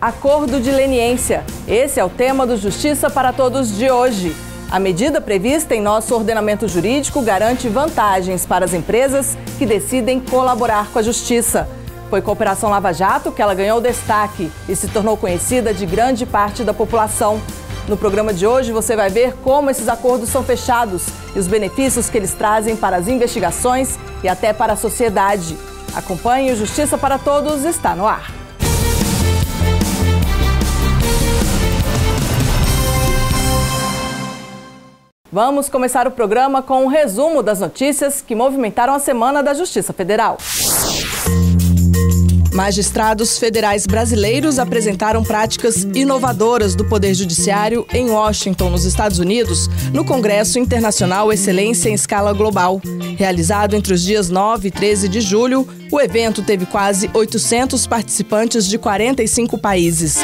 Acordo de leniência. Esse é o tema do Justiça para Todos de hoje. A medida prevista em nosso ordenamento jurídico garante vantagens para as empresas que decidem colaborar com a Justiça. Foi com a Operação Lava Jato que ela ganhou destaque e se tornou conhecida de grande parte da população. No programa de hoje você vai ver como esses acordos são fechados e os benefícios que eles trazem para as investigações e até para a sociedade. Acompanhe o Justiça para Todos, está no ar. Vamos começar o programa com um resumo das notícias que movimentaram a Semana da Justiça Federal. Magistrados federais brasileiros apresentaram práticas inovadoras do Poder Judiciário em Washington, nos Estados Unidos, no Congresso Internacional Excelência em Escala Global. Realizado entre os dias 9 e 13 de julho, o evento teve quase 800 participantes de 45 países.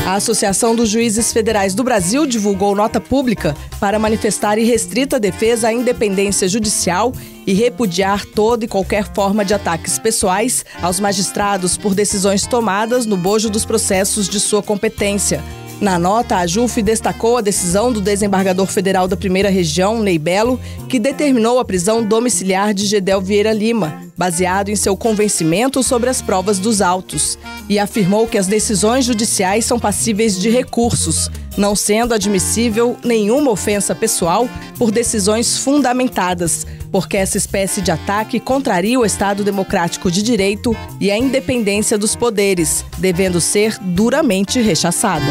A Associação dos Juízes Federais do Brasil divulgou nota pública para manifestar irrestrita defesa à independência judicial e repudiar toda e qualquer forma de ataques pessoais aos magistrados por decisões tomadas no bojo dos processos de sua competência. Na nota, a JUF destacou a decisão do desembargador federal da Primeira Região, Ney Belo, que determinou a prisão domiciliar de Gedel Vieira Lima, baseado em seu convencimento sobre as provas dos autos, e afirmou que as decisões judiciais são passíveis de recursos, não sendo admissível nenhuma ofensa pessoal por decisões fundamentadas, porque essa espécie de ataque contraria o Estado Democrático de Direito e a independência dos poderes, devendo ser duramente rechaçada.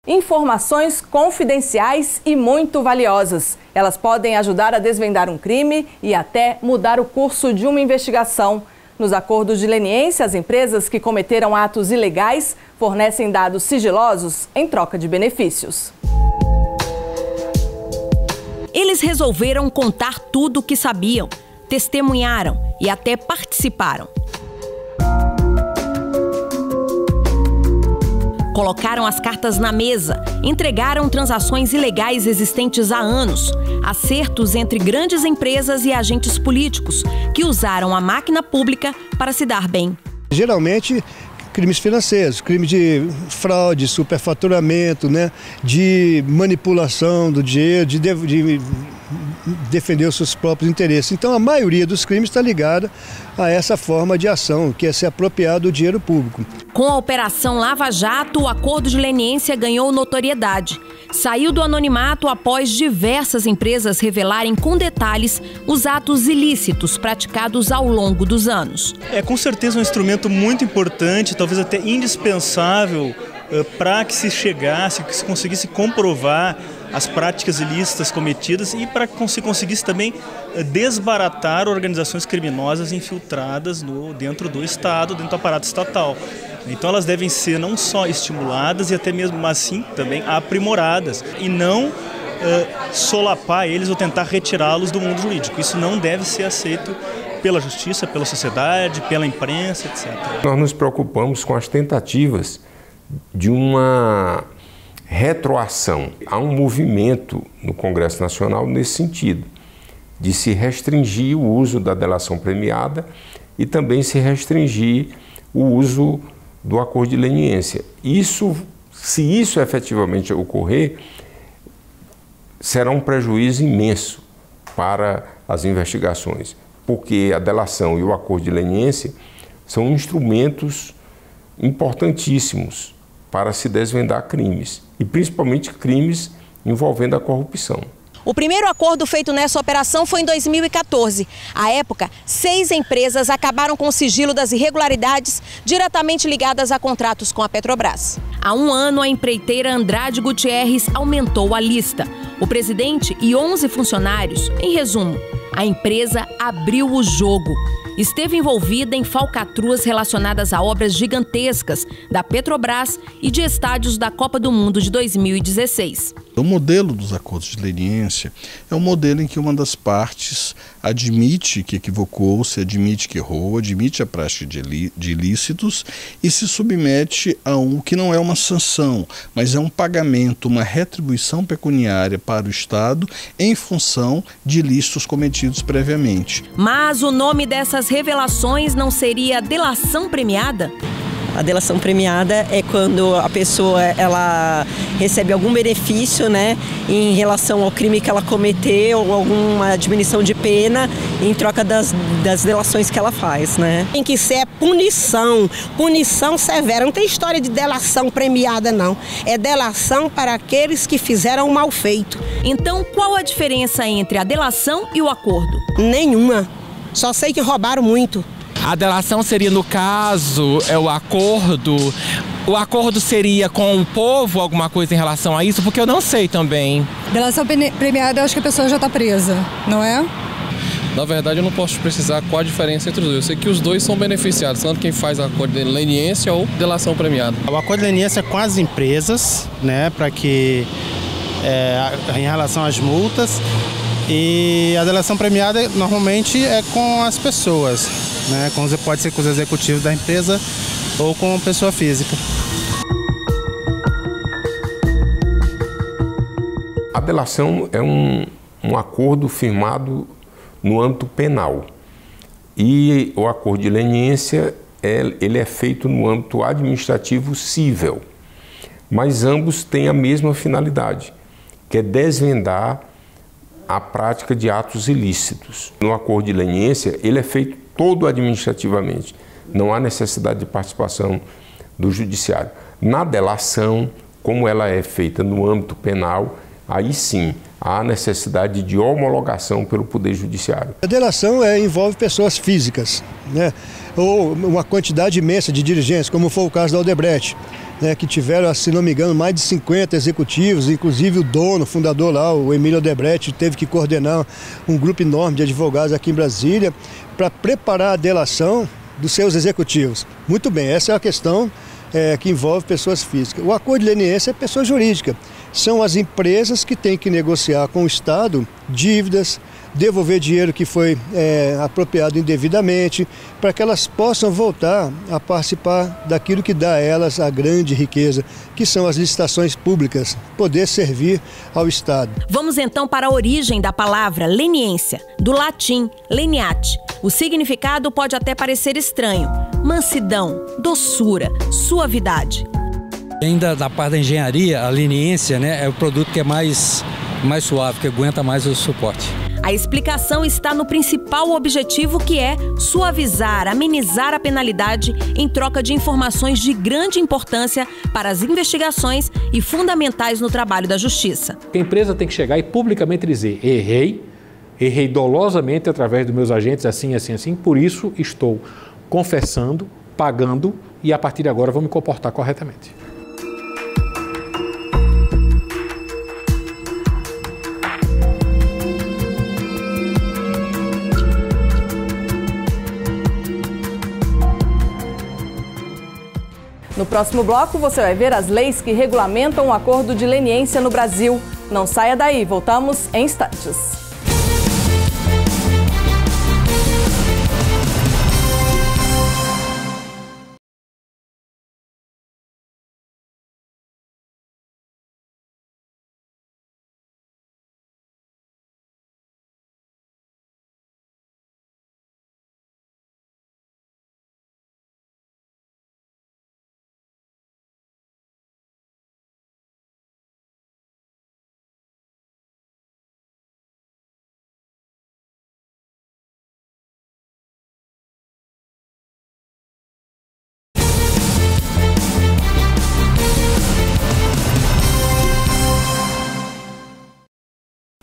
Informações confidenciais e muito valiosas. Elas podem ajudar a desvendar um crime e até mudar o curso de uma investigação. Nos acordos de leniência, as empresas que cometeram atos ilegais fornecem dados sigilosos em troca de benefícios. Eles resolveram contar tudo o que sabiam, testemunharam e até participaram. Colocaram as cartas na mesa, entregaram transações ilegais existentes há anos, acertos entre grandes empresas e agentes políticos que usaram a máquina pública para se dar bem. Geralmente, crimes financeiros, crime de fraude, superfaturamento, de manipulação do dinheiro, de defender os seus próprios interesses. Então, a maioria dos crimes está ligada a essa forma de ação, que é se apropriar do dinheiro público. Com a Operação Lava Jato, o acordo de leniência ganhou notoriedade. Saiu do anonimato após diversas empresas revelarem com detalhes os atos ilícitos praticados ao longo dos anos. É com certeza um instrumento muito importante, talvez até indispensável, para que se chegasse, que se conseguisse comprovar as práticas ilícitas cometidas e para que se conseguisse também desbaratar organizações criminosas infiltradas dentro do Estado, dentro do aparato estatal. Então elas devem ser não só estimuladas e até mesmo assim também aprimoradas e não solapar eles ou tentar retirá-los do mundo jurídico. Isso não deve ser aceito pela justiça, pela sociedade, pela imprensa, etc. Nós nos preocupamos com as tentativas de uma retroação. Há um movimento no Congresso Nacional nesse sentido, de se restringir o uso da delação premiada e também se restringir o uso do acordo de leniência. Se isso efetivamente ocorrer, será um prejuízo imenso para as investigações, porque a delação e o acordo de leniência são instrumentos importantíssimos para se desvendar crimes, e principalmente crimes envolvendo a corrupção. O primeiro acordo feito nessa operação foi em 2014. À época, 6 empresas acabaram com o sigilo das irregularidades diretamente ligadas a contratos com a Petrobras. Há um ano, a empreiteira Andrade Gutierrez aumentou a lista. O presidente e 11 funcionários, em resumo, a empresa abriu o jogo. Esteve envolvida em falcatruas relacionadas a obras gigantescas da Petrobras e de estádios da Copa do Mundo de 2016. O modelo dos acordos de leniência é um modelo em que uma das partes admite que equivocou-se, admite que errou, admite a prática de ilícitos e se submete a um que não é uma sanção, mas é um pagamento, uma retribuição pecuniária para o Estado em função de ilícitos cometidos previamente. Mas o nome dessas revelações não seria delação premiada? A delação premiada é quando a pessoa ela recebe algum benefício, né, em relação ao crime que ela cometeu ou alguma diminuição de pena em troca das delações que ela faz, né? Tem que ser punição severa. Não tem história de delação premiada, não. É delação para aqueles que fizeram o mal feito. Então, qual a diferença entre a delação e o acordo? Nenhuma. Só sei que roubaram muito. A delação seria, no caso, o acordo. O acordo seria com o povo, alguma coisa em relação a isso? Porque eu não sei também. Delação premiada, eu acho que a pessoa já está presa, não é? Na verdade, eu não posso precisar qual a diferença entre os dois. Eu sei que os dois são beneficiados, tanto quem faz acordo de leniência ou delação premiada. O acordo de leniência é com as empresas, né, para que, em relação às multas, e a delação premiada normalmente é com as pessoas, né, pode ser com os executivos da empresa ou com pessoa física. A delação é um acordo firmado no âmbito penal e o acordo de leniência ele é feito no âmbito administrativo cível, mas ambos têm a mesma finalidade, que é desvendar a prática de atos ilícitos. No acordo de leniência ele é feito todo administrativamente, não há necessidade de participação do judiciário. Na delação, como ela é feita no âmbito penal, aí sim há necessidade de homologação pelo Poder Judiciário. A delação envolve pessoas físicas, né? Ou uma quantidade imensa de dirigentes, como foi o caso da Odebrecht, né? Que tiveram, se não me engano, mais de 50 executivos, inclusive o dono, fundador lá, o Emílio Odebrecht, teve que coordenar um grupo enorme de advogados aqui em Brasília para preparar a delação dos seus executivos. Muito bem, essa é a questão que envolve pessoas físicas. O acordo de leniência é pessoa jurídica. São as empresas que têm que negociar com o Estado dívidas, devolver dinheiro que foi apropriado indevidamente, para que elas possam voltar a participar daquilo que dá a elas a grande riqueza, que são as licitações públicas, poder servir ao Estado. Vamos então para a origem da palavra leniência, do latim leniate. O significado pode até parecer estranho: mansidão, doçura, suavidade. Ainda da parte da engenharia, a leniência, né, é o produto que é mais suave, que aguenta mais o suporte. A explicação está no principal objetivo, que é suavizar, amenizar a penalidade em troca de informações de grande importância para as investigações e fundamentais no trabalho da justiça. A empresa tem que chegar e publicamente dizer: errei dolosamente através dos meus agentes, assim, por isso estou confessando, pagando e a partir de agora vou me comportar corretamente. No próximo bloco, você vai ver as leis que regulamentam o acordo de leniência no Brasil. Não saia daí, voltamos em instantes.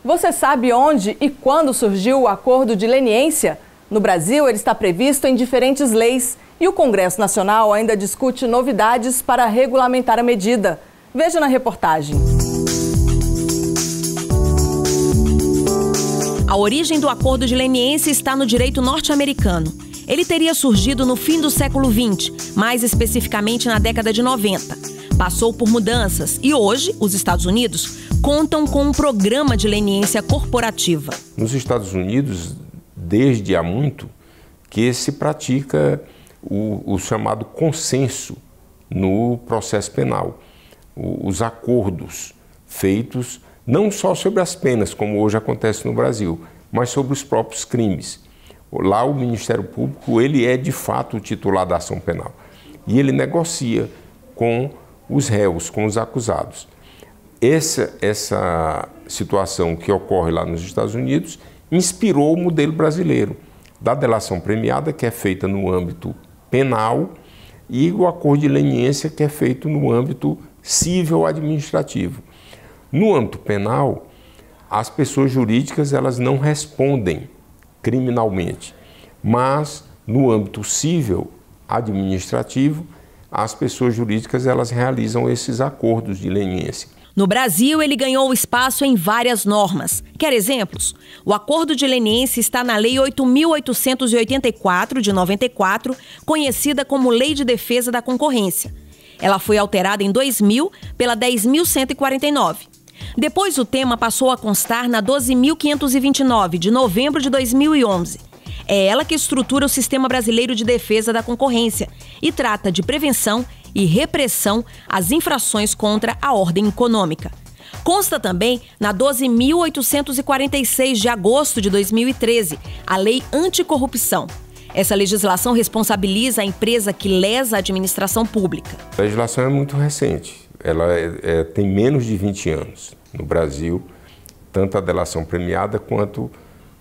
Você sabe onde e quando surgiu o acordo de leniência? No Brasil, ele está previsto em diferentes leis e o Congresso Nacional ainda discute novidades para regulamentar a medida. Veja na reportagem. A origem do acordo de leniência está no direito norte-americano. Ele teria surgido no fim do século XX, mais especificamente na década de 90. Passou por mudanças e hoje os Estados Unidos contam com um programa de leniência corporativa. Nos Estados Unidos, desde há muito, que se pratica o chamado consenso no processo penal. Os acordos feitos não só sobre as penas, como hoje acontece no Brasil, mas sobre os próprios crimes. Lá o Ministério Público, ele é de fato o titular da ação penal e ele negocia com os réus, com os acusados. Essa situação que ocorre lá nos Estados Unidos inspirou o modelo brasileiro da delação premiada, que é feita no âmbito penal, e o acordo de leniência, que é feito no âmbito civil administrativo. No âmbito penal, as pessoas jurídicas elas não respondem criminalmente, mas no âmbito civil administrativo, as pessoas jurídicas elas realizam esses acordos de leniência. No Brasil, ele ganhou espaço em várias normas. Quer exemplos? O acordo de leniência está na Lei 8.884, de 94, conhecida como Lei de Defesa da Concorrência. Ela foi alterada em 2000 pela 10.149. Depois, o tema passou a constar na 12.529, de novembro de 2011. É ela que estrutura o Sistema Brasileiro de Defesa da Concorrência e trata de prevenção e repressão às infrações contra a ordem econômica. Consta também na 12.846 de agosto de 2013, a Lei Anticorrupção. Essa legislação responsabiliza a empresa que lesa a administração pública. A legislação é muito recente, ela tem menos de 20 anos no Brasil, tanto a delação premiada quanto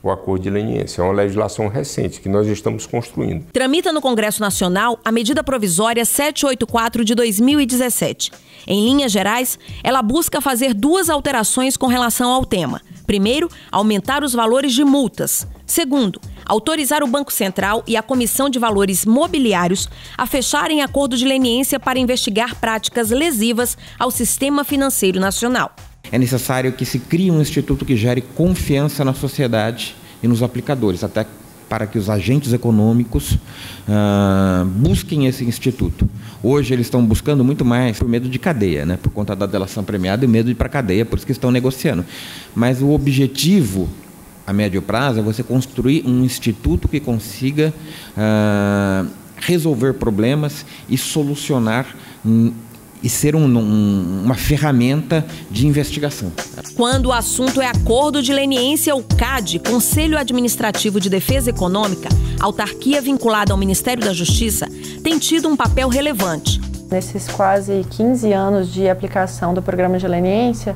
o acordo de leniência. É uma legislação recente que nós estamos construindo. Tramita no Congresso Nacional a medida provisória 784 de 2017. Em linhas gerais, ela busca fazer duas alterações com relação ao tema. Primeiro, aumentar os valores de multas. Segundo, autorizar o Banco Central e a Comissão de Valores Mobiliários a fecharem acordo de leniência para investigar práticas lesivas ao sistema financeiro nacional. É necessário que se crie um instituto que gere confiança na sociedade e nos aplicadores, até para que os agentes econômicos busquem esse instituto. Hoje eles estão buscando muito mais por medo de cadeia, né? Por conta da delação premiada e medo de ir para a cadeia, por isso que estão negociando. Mas o objetivo a médio prazo é você construir um instituto que consiga resolver problemas e solucionar e ser uma ferramenta de investigação. Quando o assunto é acordo de leniência, o CAD, Conselho Administrativo de Defesa Econômica, autarquia vinculada ao Ministério da Justiça, tem tido um papel relevante. Nesses quase 15 anos de aplicação do programa de leniência,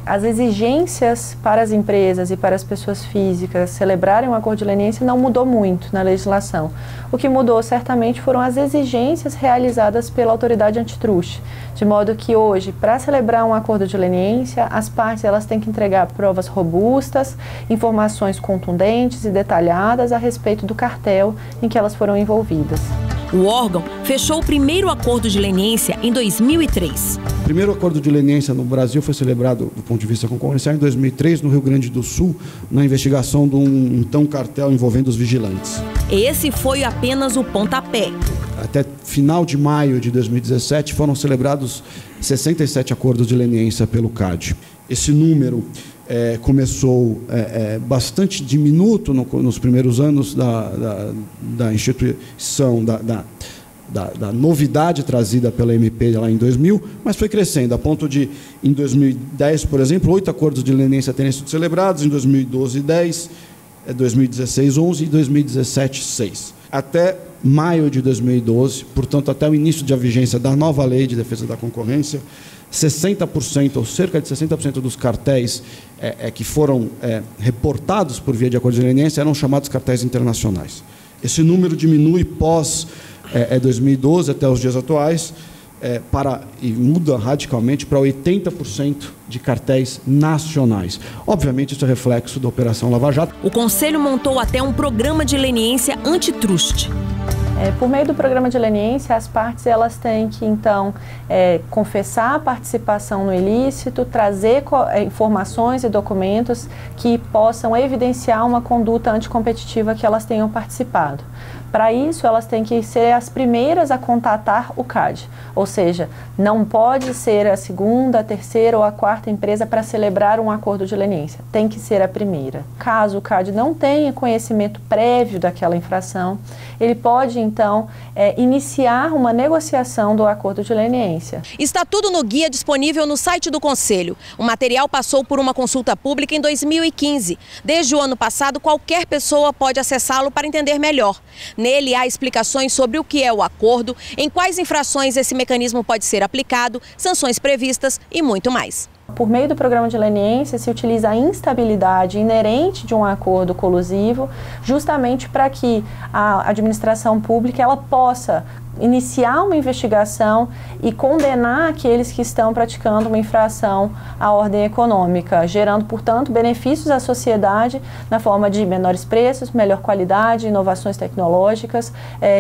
as exigências para as empresas e para as pessoas físicas celebrarem um acordo de leniência não mudou muito na legislação. O que mudou certamente foram as exigências realizadas pela autoridade antitruste, de modo que hoje, para celebrar um acordo de leniência, as partes elas têm que entregar provas robustas, informações contundentes e detalhadas a respeito do cartel em que elas foram envolvidas. O órgão fechou o primeiro acordo de leniência em 2003. O primeiro acordo de leniência no Brasil foi celebrado, do ponto de vista concorrencial, em 2003, no Rio Grande do Sul, na investigação de um então cartel envolvendo os vigilantes. Esse foi apenas o pontapé. Até final de maio de 2017 foram celebrados 67 acordos de leniência pelo CAD. Esse número começou bastante diminuto nos primeiros anos da instituição, da novidade trazida pela MP lá em 2000, mas foi crescendo, a ponto de, em 2010, por exemplo, 8 acordos de leniência terem sido celebrados, em 2012, 10, 2016, 11 e 2017, 6. Até maio de 2012, portanto, até o início da vigência da nova Lei de Defesa da Concorrência, 60%, ou cerca de 60% dos cartéis que foram reportados por via de acordo de leniência eram chamados cartéis internacionais. Esse número diminui pós 2012 até os dias atuais e muda radicalmente para 80% de cartéis nacionais. Obviamente, isso é reflexo da Operação Lava Jato. O Conselho montou até um programa de leniência antitruste. Por meio do programa de leniência, as partes elas têm que, então, confessar a participação no ilícito, trazer informações e documentos que possam evidenciar uma conduta anticompetitiva que elas tenham participado. Para isso, elas têm que ser as primeiras a contatar o CAD, ou seja, não pode ser a segunda, a terceira ou a quarta empresa para celebrar um acordo de leniência, tem que ser a primeira. Caso o CAD não tenha conhecimento prévio daquela infração, ele pode então iniciar uma negociação do acordo de leniência. Está tudo no guia disponível no site do Conselho. O material passou por uma consulta pública em 2015. Desde o ano passado, qualquer pessoa pode acessá-lo para entender melhor. Nele há explicações sobre o que é o acordo, em quais infrações esse mecanismo pode ser aplicado, sanções previstas e muito mais. Por meio do programa de leniência, se utiliza a instabilidade inerente de um acordo colusivo, justamente para que a administração pública ela possa iniciar uma investigação e condenar aqueles que estão praticando uma infração à ordem econômica, gerando, portanto, benefícios à sociedade na forma de menores preços, melhor qualidade, inovações tecnológicas,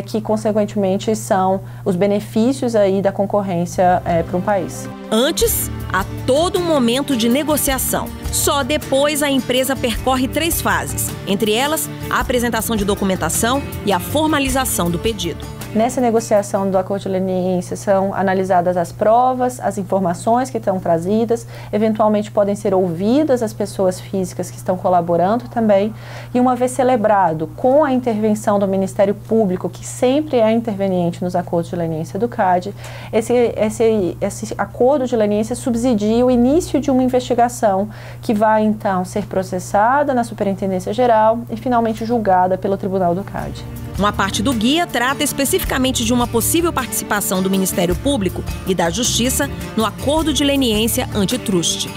que, consequentemente, são os benefícios aí da concorrência para um país. Antes, há todo um momento de negociação. Só depois a empresa percorre 3 fases, entre elas a apresentação de documentação e a formalização do pedido. Nessa negociação do acordo de leniência são analisadas as provas, as informações que estão trazidas, eventualmente podem ser ouvidas as pessoas físicas que estão colaborando também, e uma vez celebrado com a intervenção do Ministério Público, que sempre é interveniente nos acordos de leniência do CAD, esse acordo de leniência subsidia o início de uma investigação que vai então ser processada na Superintendência Geral e finalmente julgada pelo Tribunal do CAD. Uma parte do guia trata especificamente de uma possível participação do Ministério Público e da Justiça no acordo de leniência antitruste.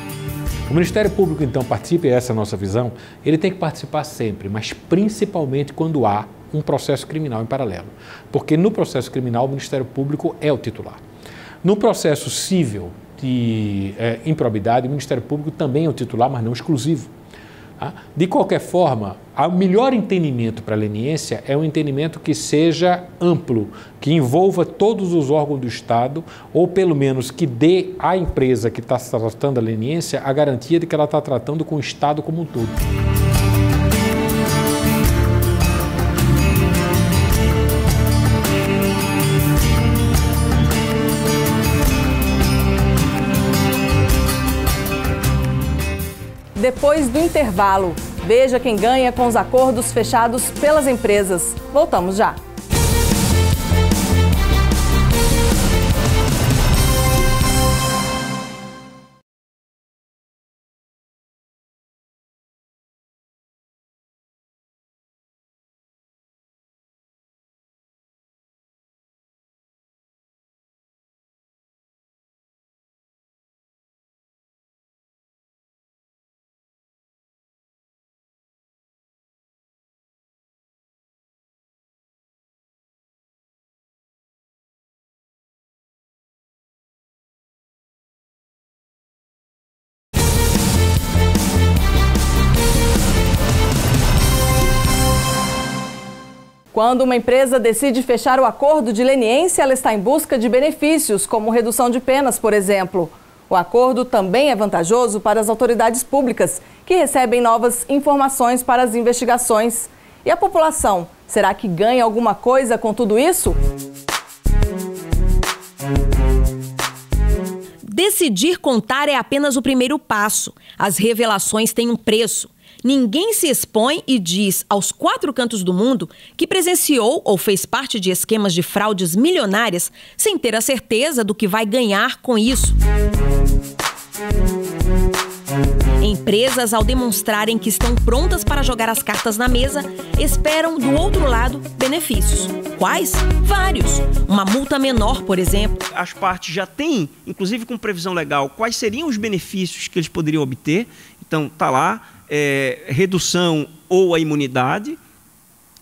O Ministério Público, então, participa, e essa é a nossa visão, ele tem que participar sempre, mas principalmente quando há um processo criminal em paralelo. Porque no processo criminal o Ministério Público é o titular. No processo civil de improbidade, o Ministério Público também é o titular, mas não exclusivo. De qualquer forma, o melhor entendimento para a leniência é um entendimento que seja amplo, que envolva todos os órgãos do Estado, ou pelo menos que dê à empresa que está tratando a leniência a garantia de que ela está tratando com o Estado como um todo. Depois do intervalo, veja quem ganha com os acordos fechados pelas empresas. Voltamos já. Quando uma empresa decide fechar o acordo de leniência, ela está em busca de benefícios, como redução de penas, por exemplo. O acordo também é vantajoso para as autoridades públicas, que recebem novas informações para as investigações. E a população, será que ganha alguma coisa com tudo isso? Decidir contar é apenas o primeiro passo. As revelações têm um preço. Ninguém se expõe e diz aos 4 cantos do mundo que presenciou ou fez parte de esquemas de fraudes milionárias sem ter a certeza do que vai ganhar com isso. Empresas, ao demonstrarem que estão prontas para jogar as cartas na mesa, esperam do outro lado benefícios. Quais? Vários. Uma multa menor, por exemplo. As partes já têm, inclusive com previsão legal, quais seriam os benefícios que eles poderiam obter. Então, está lá. Redução ou a imunidade,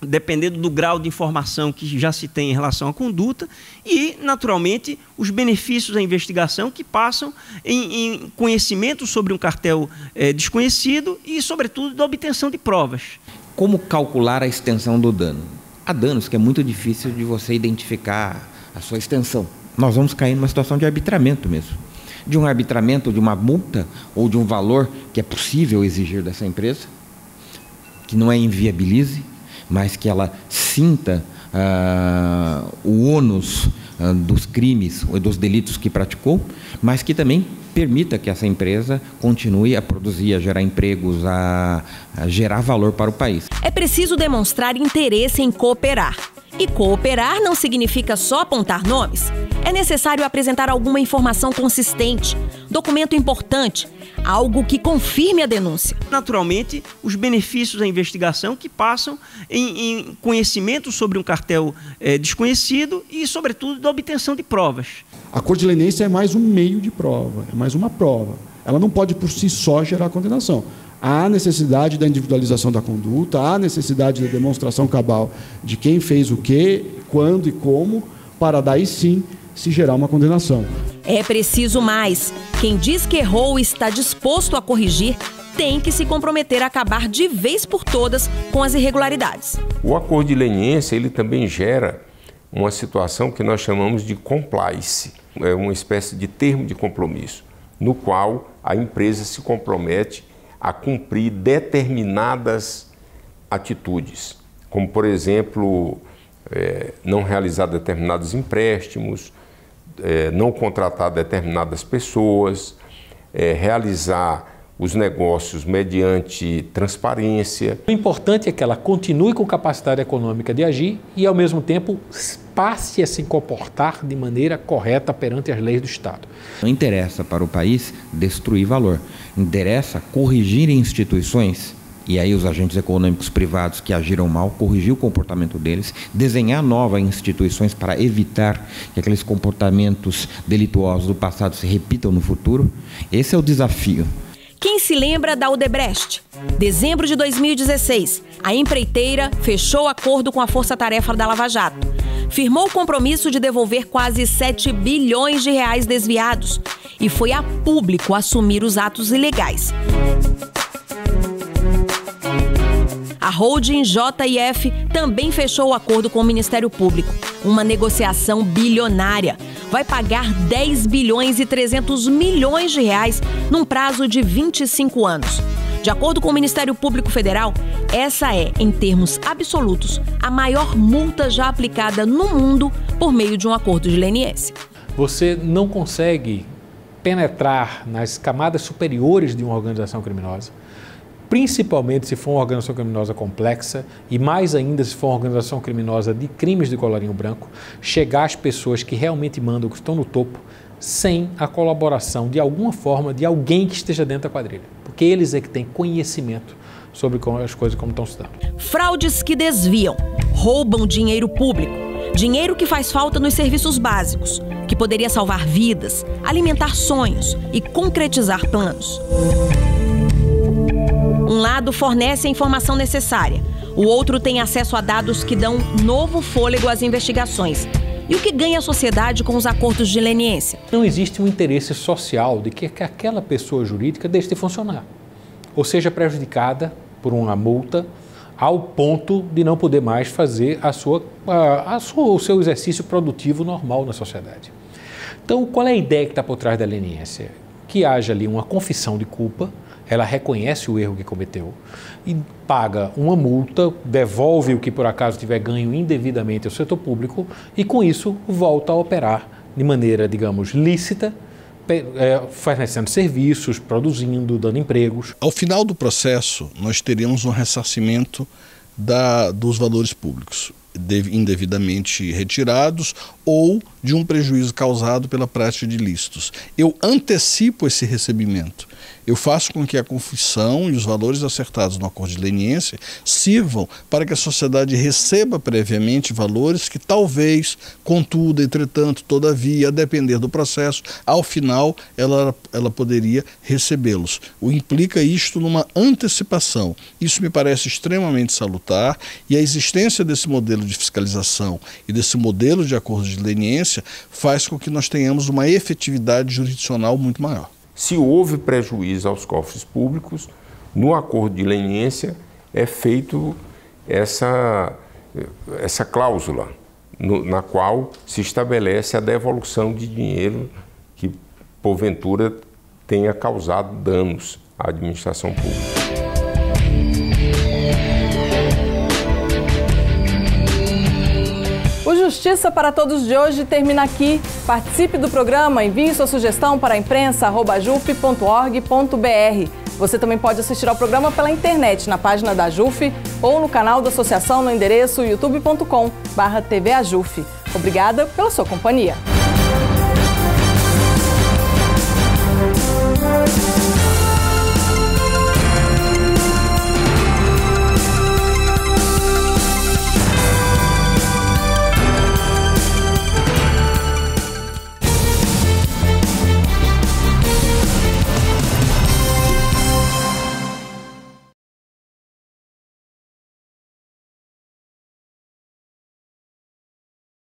dependendo do grau de informação que já se tem em relação à conduta, e, naturalmente, os benefícios da investigação que passam em conhecimento sobre um cartel desconhecido e, sobretudo, da obtenção de provas. Como calcular a extensão do dano? Há danos que é muito difícil de você identificar a sua extensão. Nós vamos cair numa situação de arbitramento mesmo. De um arbitramento, de uma multa ou de um valor que é possível exigir dessa empresa, que não é inviabilize, mas que ela sinta o ônus dos crimes ou dos delitos que praticou, mas que também permita que essa empresa continue a produzir, a gerar empregos, a gerar valor para o país. É preciso demonstrar interesse em cooperar. E cooperar não significa só apontar nomes. É necessário apresentar alguma informação consistente, documento importante, algo que confirme a denúncia. Naturalmente, os benefícios da investigação que passam em conhecimento sobre um cartel desconhecido e, sobretudo, da obtenção de provas. A acordo de leniência é mais um meio de prova, é mais uma prova. Ela não pode, por si só, gerar condenação. Há necessidade da individualização da conduta, há necessidade da demonstração cabal de quem fez o quê, quando e como, para daí sim se gerar uma condenação. É preciso mais. Quem diz que errou e está disposto a corrigir tem que se comprometer a acabar de vez por todas com as irregularidades. O acordo de leniência, ele também gera uma situação que nós chamamos de compliance. É uma espécie de termo de compromisso, no qual a empresa se compromete a cumprir determinadas atitudes, como, por exemplo, não realizar determinados empréstimos, não contratar determinadas pessoas, realizar os negócios mediante transparência. O importante é que ela continue com capacidade econômica de agir e, ao mesmo tempo, passe a se comportar de maneira correta perante as leis do Estado. Não interessa para o país destruir valor, interessa corrigir instituições, e aí os agentes econômicos privados que agiram mal, corrigir o comportamento deles, desenhar novas instituições para evitar que aqueles comportamentos delituosos do passado se repitam no futuro. Esse é o desafio. Quem se lembra da Odebrecht? Dezembro de 2016, a empreiteira fechou acordo com a Força Tarefa da Lava Jato. Firmou o compromisso de devolver quase 7 bilhões de reais desviados e foi a público assumir os atos ilegais. A holding JF também fechou o acordo com o Ministério Público. Uma negociação bilionária. Vai pagar 10 bilhões e 300 milhões de reais num prazo de 25 anos. De acordo com o Ministério Público Federal, essa é, em termos absolutos, a maior multa já aplicada no mundo por meio de um acordo de leniência. Você não consegue penetrar nas camadas superiores de uma organização criminosa, principalmente se for uma organização criminosa complexa e mais ainda se for uma organização criminosa de crimes de colarinho branco, chegar às pessoas que realmente mandam, que estão no topo, sem a colaboração de alguma forma de alguém que esteja dentro da quadrilha, porque eles é que têm conhecimento sobre as coisas como estão se dando. Fraudes que desviam, roubam dinheiro público, dinheiro que faz falta nos serviços básicos, que poderia salvar vidas, alimentar sonhos e concretizar planos. Um lado fornece a informação necessária, o outro tem acesso a dados que dão novo fôlego às investigações. E o que ganha a sociedade com os acordos de leniência? Não existe um interesse social de que aquela pessoa jurídica deixe de funcionar, ou seja prejudicada por uma multa ao ponto de não poder mais fazer o seu exercício produtivo normal na sociedade. Então, qual é a ideia que está por trás da leniência? Que haja ali uma confissão de culpa, ela reconhece o erro que cometeu e paga uma multa, devolve o que por acaso tiver ganho indevidamente ao setor público e com isso volta a operar de maneira, digamos, lícita, fornecendo serviços, produzindo, dando empregos. Ao final do processo, nós teremos um ressarcimento dos valores públicos indevidamente retirados ou de um prejuízo causado pela prática de ilícitos. Eu antecipo esse recebimento. Eu faço com que a confissão e os valores acertados no acordo de leniência sirvam para que a sociedade receba previamente valores que talvez, contudo, entretanto, todavia, a depender do processo, ao final ela poderia recebê-los. O implica isto numa antecipação. Isso me parece extremamente salutar e a existência desse modelo de fiscalização e desse modelo de acordo de leniência faz com que nós tenhamos uma efetividade jurisdicional muito maior. Se houve prejuízo aos cofres públicos, no acordo de leniência é feito essa cláusula, na qual se estabelece a devolução de dinheiro que, porventura, tenha causado danos à administração pública. Justiça para Todos de hoje termina aqui. Participe do programa, envie sua sugestão para imprensa@juf.org.br. Você também pode assistir ao programa pela internet, na página da JUF ou no canal da associação no endereço youtube.com/tvajuf. Obrigada pela sua companhia.